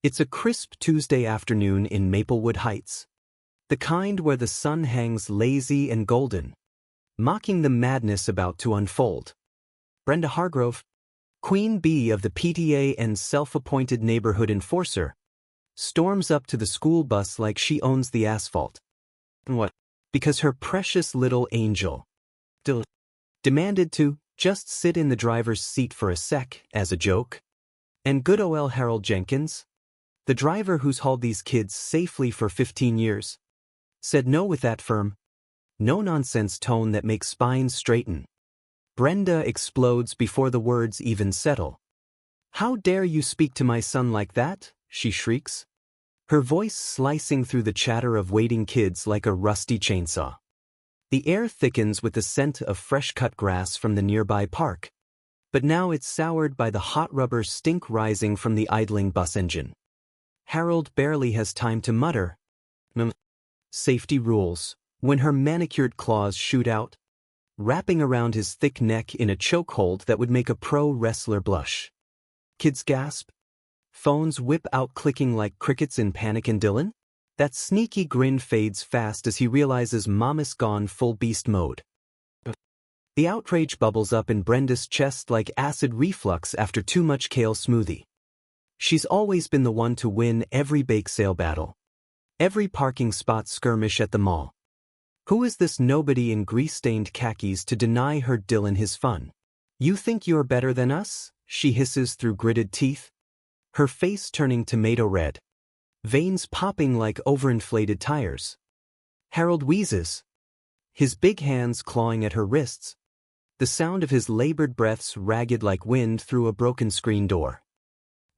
It's a crisp Tuesday afternoon in Maplewood Heights. The kind where the sun hangs lazy and golden, mocking the madness about to unfold. Brenda Hargrove, Queen Bee of the PTA and self-appointed neighborhood enforcer, storms up to the school bus like she owns the asphalt. And what? Because her precious little angel demanded to just sit in the driver's seat for a sec, as a joke. And good ol' Harold Jenkins, the driver who's hauled these kids safely for 15 years, said no with that firm, no-nonsense tone that makes spines straighten. Brenda explodes before the words even settle. "How dare you speak to my son like that?" she shrieks, her voice slicing through the chatter of waiting kids like a rusty chainsaw. The air thickens with the scent of fresh-cut grass from the nearby park, but now it's soured by the hot rubber stink rising from the idling bus engine. Harold barely has time to mutter, "Safety rules," when her manicured claws shoot out, wrapping around his thick neck in a chokehold that would make a pro wrestler blush. Kids gasp. Phones whip out clicking like crickets in panic, and Dylan? That sneaky grin fades fast as he realizes Mama's gone full beast mode. The outrage bubbles up in Brenda's chest like acid reflux after too much kale smoothie. She's always been the one to win every bake sale battle, every parking spot skirmish at the mall. Who is this nobody in grease-stained khakis to deny her Dylan his fun? "You think you're better than us?" she hisses through gritted teeth, her face turning tomato red, veins popping like overinflated tires. Harold wheezes, his big hands clawing at her wrists, the sound of his labored breaths ragged like wind through a broken screen door.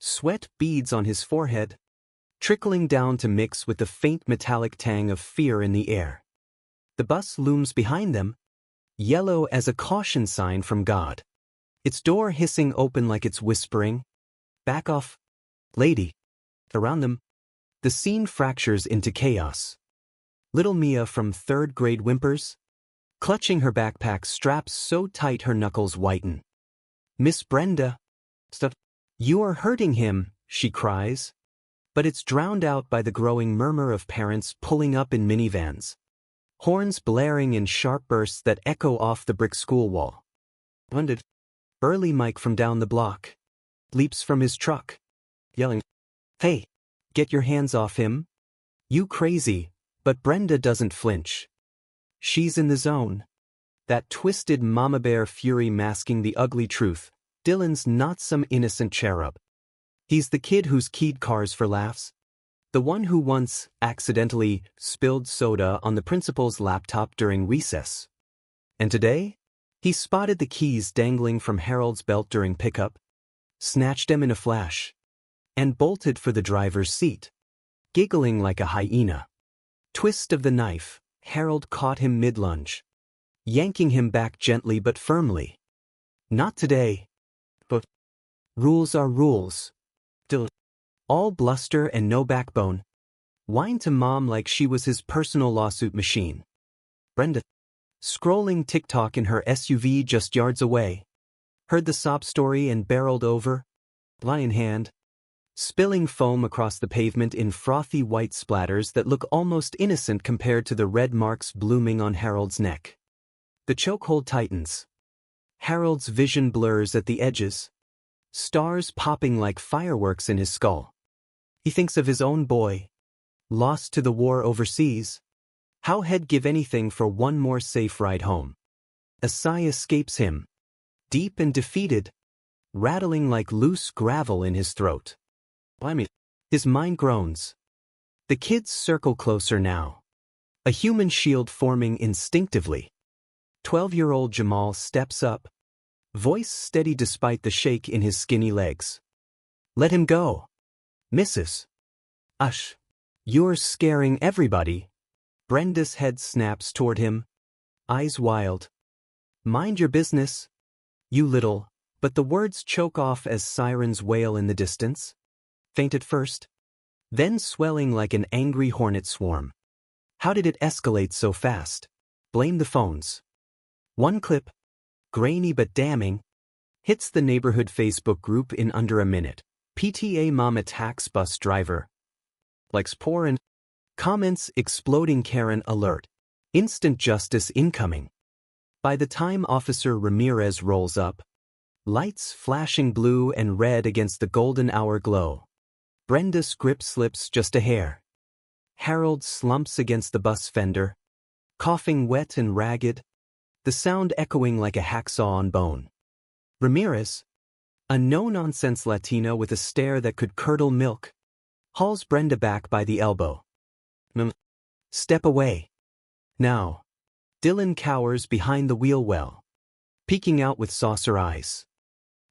Sweat beads on his forehead, trickling down to mix with the faint metallic tang of fear in the air. The bus looms behind them, yellow as a caution sign from God, its door hissing open like it's whispering, "Back off, lady." Around them, the scene fractures into chaos. Little Mia from third grade whimpers, clutching her backpack straps so tight her knuckles whiten. "Miss Brenda, stop. You are hurting him," she cries, but it's drowned out by the growing murmur of parents pulling up in minivans, horns blaring in sharp bursts that echo off the brick school wall. Wounded, burly Mike from down the block leaps from his truck, yelling, "Hey, get your hands off him. You crazy," but Brenda doesn't flinch. She's in the zone. That twisted mama bear fury masking the ugly truth. Dylan's not some innocent cherub. He's the kid who's keyed cars for laughs, the one who once accidentally spilled soda on the principal's laptop during recess. And today, he spotted the keys dangling from Harold's belt during pickup, snatched them in a flash, and bolted for the driver's seat, giggling like a hyena. Twist of the knife, Harold caught him mid-lunge, yanking him back gently but firmly. "Not today." But rules are rules. All bluster and no backbone. Whine to mom like she was his personal lawsuit machine. Brenda, scrolling TikTok in her SUV just yards away, heard the sob story and barreled over, lie in hand, spilling foam across the pavement in frothy white splatters that look almost innocent compared to the red marks blooming on Harold's neck. The chokehold tightens. Harold's vision blurs at the edges, stars popping like fireworks in his skull. He thinks of his own boy, lost to the war overseas. How he'd give anything for one more safe ride home. A sigh escapes him, deep and defeated, rattling like loose gravel in his throat. His mind groans. The kids circle closer now, a human shield forming instinctively. 12-year-old Jamal steps up, voice steady despite the shake in his skinny legs. "Let him go. Mrs. Ush. You're scaring everybody." Brenda's head snaps toward him, eyes wild. "Mind your business, you little," but the words choke off as sirens wail in the distance. Faint at first, then swelling like an angry hornet swarm. How did it escalate so fast? Blame the phones. One clip, grainy but damning, hits the neighborhood Facebook group in under a minute. PTA mom attacks bus driver. Likes poor and comments exploding Karen alert. Instant justice incoming. By the time Officer Ramirez rolls up, lights flashing blue and red against the golden hour glow. Brenda's grip slips just a hair. Harold slumps against the bus fender, coughing wet and ragged, the sound echoing like a hacksaw on bone. Ramirez, a no-nonsense Latino with a stare that could curdle milk, hauls Brenda back by the elbow. Step away. Now. Dylan cowers behind the wheel well, peeking out with saucer eyes.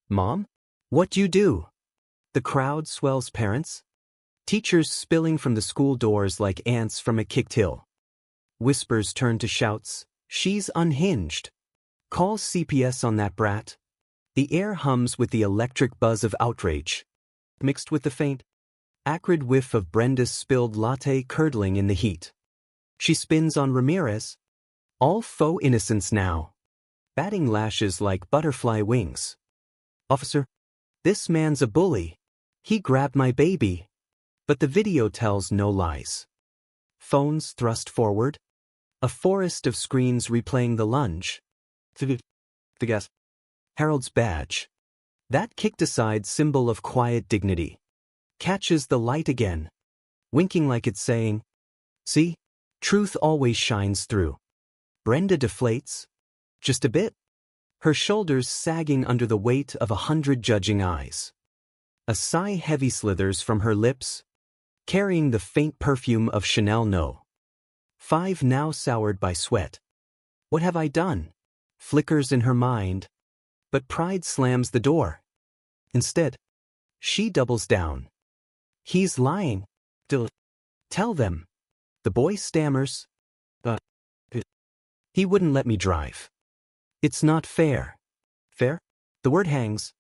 Mom? What you do? The crowd swells parents. Teachers spilling from the school doors like ants from a kicked hill. Whispers turn to shouts. She's unhinged. Call CPS on that brat. The air hums with the electric buzz of outrage, mixed with the faint, acrid whiff of Brenda's spilled latte curdling in the heat. She spins on Ramirez. All faux innocence now. Batting lashes like butterfly wings. Officer, this man's a bully. He grabbed my baby. But the video tells no lies. Phones thrust forward. A forest of screens replaying the lunge. The gas. Harold's badge. That kicked-aside symbol of quiet dignity. Catches the light again. Winking like it's saying, see, truth always shines through. Brenda deflates. Just a bit. Her shoulders sagging under the weight of 100 judging eyes. A sigh heavy slithers from her lips, carrying the faint perfume of Chanel No. 5 now soured by sweat. What have I done? Flickers in her mind. But pride slams the door. Instead, she doubles down. He's lying. Tell them. The boy stammers. He wouldn't let me drive. It's not fair. Fair? The word hangs.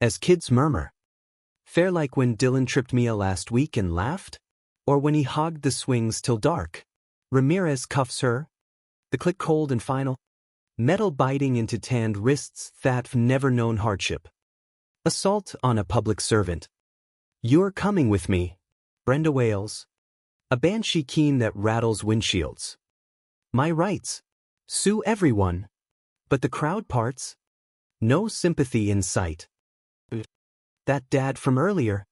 As kids murmur. Fair like when Dylan tripped Mia last week and laughed? Or when he hogged the swings till dark? Ramirez cuffs her. The click cold and final. Metal biting into tanned wrists that've never known hardship. Assault on a public servant. You're coming with me. Brenda wails. A banshee keen that rattles windshields. My rights. Sue everyone. But the crowd parts. No sympathy in sight. That dad from earlier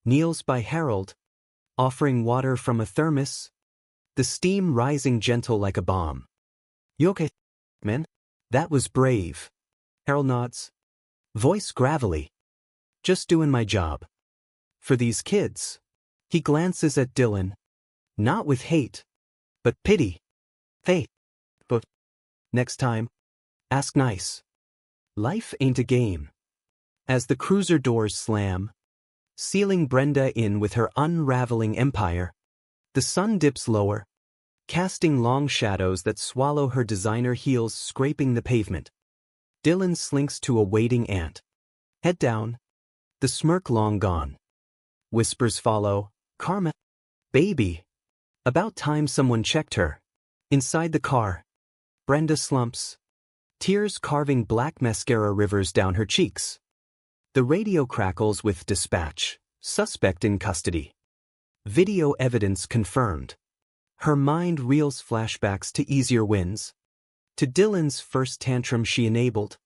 kneels by Harold, offering water from a thermos, the steam rising gentle like a bomb. You okay, man? That was brave. Harold nods. Voice gravelly. Just doing my job. For these kids. He glances at Dylan. Not with hate, but pity. Hey, but next time, ask nice. Life ain't a game. As the cruiser doors slam, sealing Brenda in with her unraveling empire, the sun dips lower, casting long shadows that swallow her designer heels scraping the pavement. Dylan slinks to a waiting aunt. Head down, the smirk long gone. Whispers follow, Karma. Baby. About time someone checked her. Inside the car, Brenda slumps, tears carving black mascara rivers down her cheeks. The radio crackles with dispatch, suspect in custody. Video evidence confirmed. Her mind reels flashbacks to easier wins, to Dylan's first tantrum she enabled,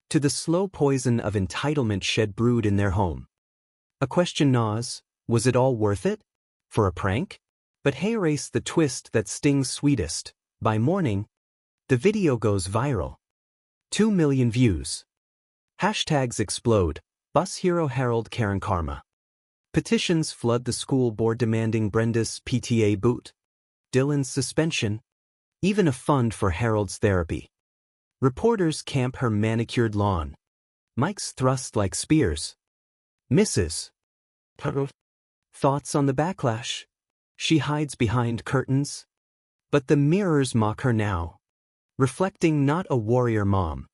to the slow poison of entitlement shed brewed in their home. A question gnaws, was it all worth it? For a prank? But hey, race the twist that stings sweetest. By morning, the video goes viral. 2 million views. Hashtags explode. Bus hero Harold Karen Karma. Petitions flood the school board demanding Brenda's PTA boot, Dylan's suspension, even a fund for Harold's therapy. Reporters camp her manicured lawn. Mics thrust like spears. Misses. Thoughts on the backlash? She hides behind curtains. But the mirrors mock her now, reflecting not a warrior mom,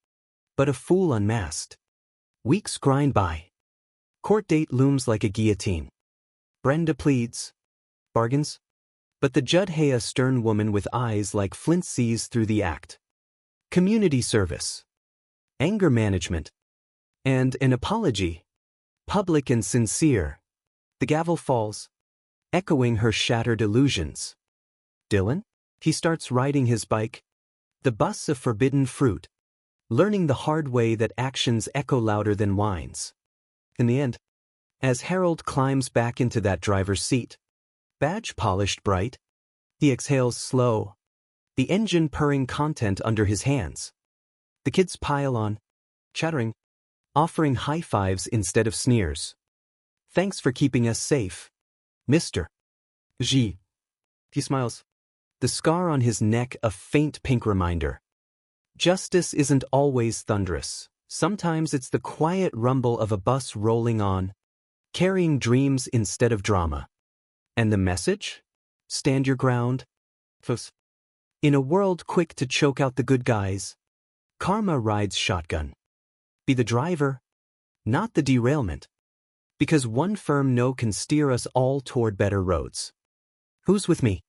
but a fool unmasked. Weeks grind by. Court date looms like a guillotine. Brenda pleads. Bargains? But the judge, a stern woman with eyes like flint, sees through the act. Community service. Anger management. And an apology. Public and sincere. The gavel falls, echoing her shattered illusions. Dylan? He starts riding his bike, the bus of forbidden fruit, learning the hard way that actions echo louder than whines. In the end, as Harold climbs back into that driver's seat, badge polished bright, he exhales slow, the engine purring content under his hands. The kids pile on, chattering, offering high fives instead of sneers. Thanks for keeping us safe, Mr. G. He smiles, the scar on his neck a faint pink reminder. Justice isn't always thunderous. Sometimes it's the quiet rumble of a bus rolling on, carrying dreams instead of drama. And the message? Stand your ground, folks. In a world quick to choke out the good guys, karma rides shotgun. Be the driver, not the derailment. Because one firm no can steer us all toward better roads. Who's with me?